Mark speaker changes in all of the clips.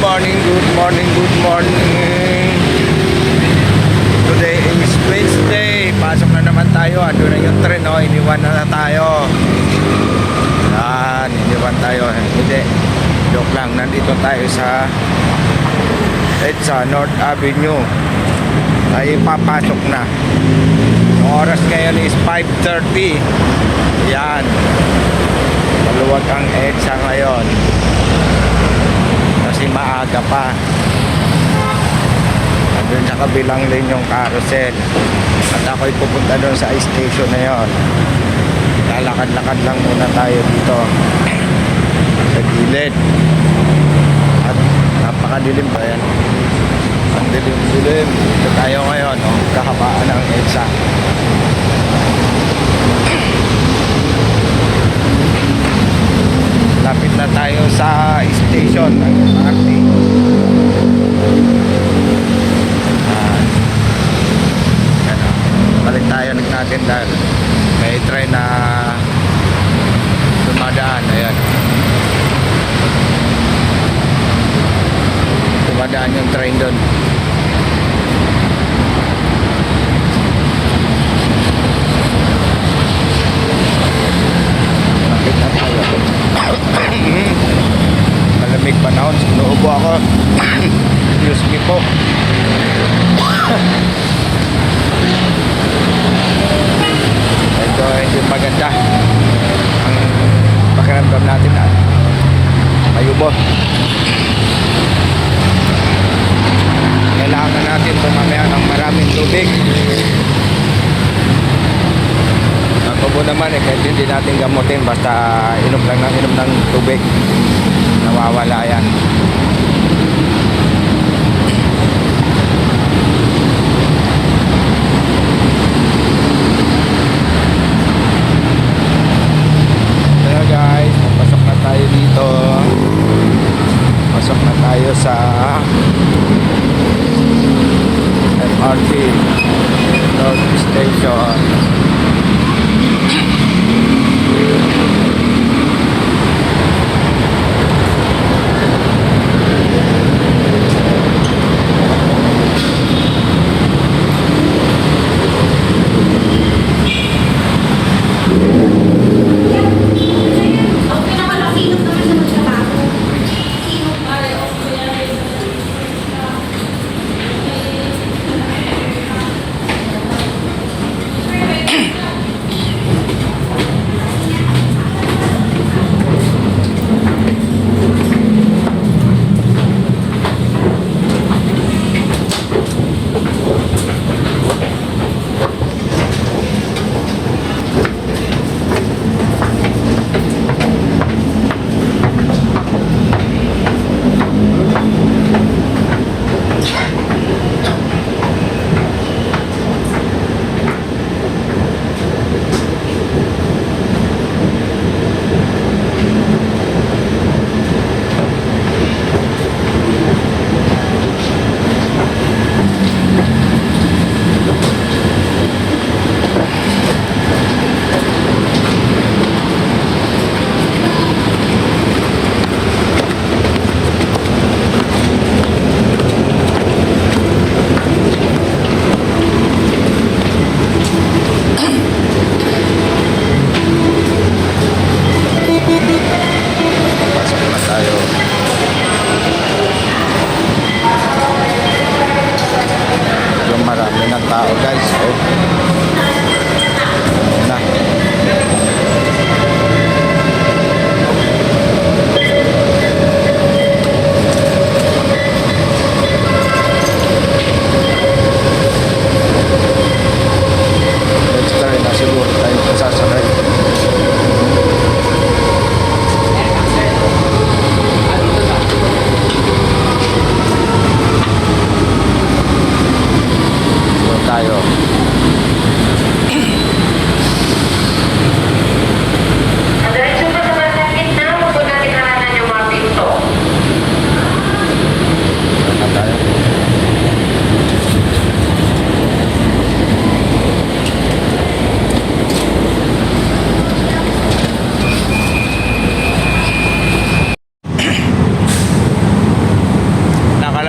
Speaker 1: morning, good morning, good morning. Today is Wednesday. Pasok na naman tayo. Ando na yung tren, no? Iniwan na tayo. Yan, iniwan tayo. Hindi, joke lang. Nandito tayo sa EDSA North Avenue. Tayo papasok na. Ang oras ngayon is 5:30. Yan. Maluwag ang EDSA ngayon. Kasi maaga pa. Doon sa kabilang lane yung carousel. At ako'y pupunta doon sa station na yon. Lalakad-lakad lang muna tayo dito sa gilid. At napakadilim pa yan. Ang dilim-dilim. Dito tayo ngayon, no? Kahabaan ng EDSA. Lapit na tayo sa station ng MRT. Balik tayo natin dahil may train na dumadaan. Ayan, dumadaan yung train doon. Bakit na tayo? Malamig panahon, sinuubo ako. Excuse me po. Ito hindi maganda ang pakiramdam natin na mayubo. Kailangan natin tumamaya ng maraming tubig. Natubo naman kahit hindi natin gamutin, basta inom ng tubig, nawawala yan. Guys, pasok na tayo dito. Pasok na tayo sa MRT North Station. Tayo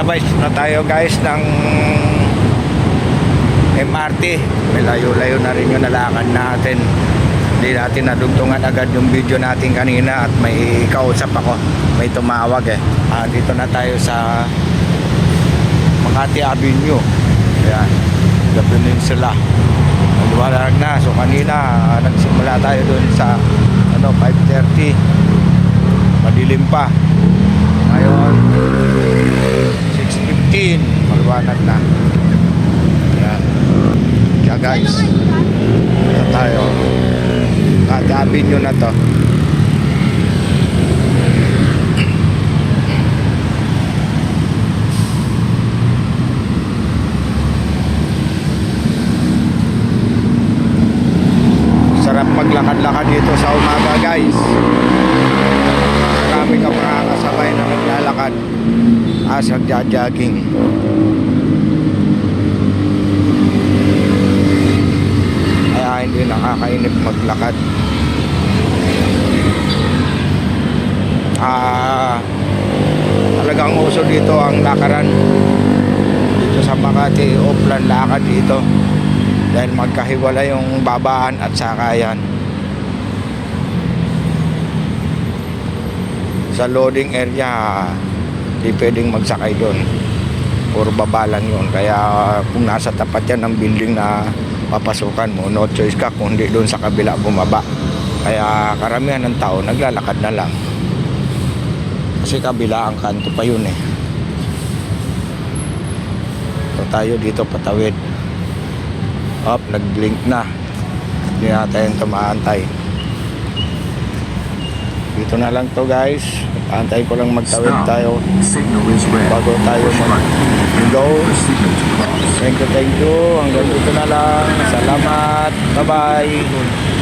Speaker 1: Lalabas na tayo guys ng MRT. May layo-layo na rin yung nalakad natin. Hindi natin nadugtungan agad yung video natin kanina at may kausap ako. May tumawag eh. Dito na tayo sa Makati Avenue. Ayan. The Peninsula. Maliwanag na. So kanina nagsimula tayo dun sa 5:30. Madilim pa. Ngayon 6:15. Maliwanag na. Ayan. Kaya guys, ito tayo. Makati Avenue na to. Sarap maglakad-lakad dito sa umaga guys. Marami ka makakasabay na maglalakad as nagja-jogging. Kaya hindi nakakainip maglakad. Talagang uso dito ang lakaran dito sa Makati. Offline lakad dito dahil magkahiwala yung babaan at sakayan. Sa loading area di pwedeng magsakay doon, puro baba lang yun. Kaya kung nasa tapat yan ng building na papasukan mo, no choice ka kung hindi doon sa kabila bumaba. Kaya karamihan ng tao naglalakad na lang kasi kabila ang kanto pa yun eh. So tayo dito patawid. Nag-blink na. Hindi natin tumaantay. Dito na lang to guys. Antayin ko lang magtawid tayo bago tayo mag-go. Thank you. Hanggang dito na lang. Salamat. Bye bye.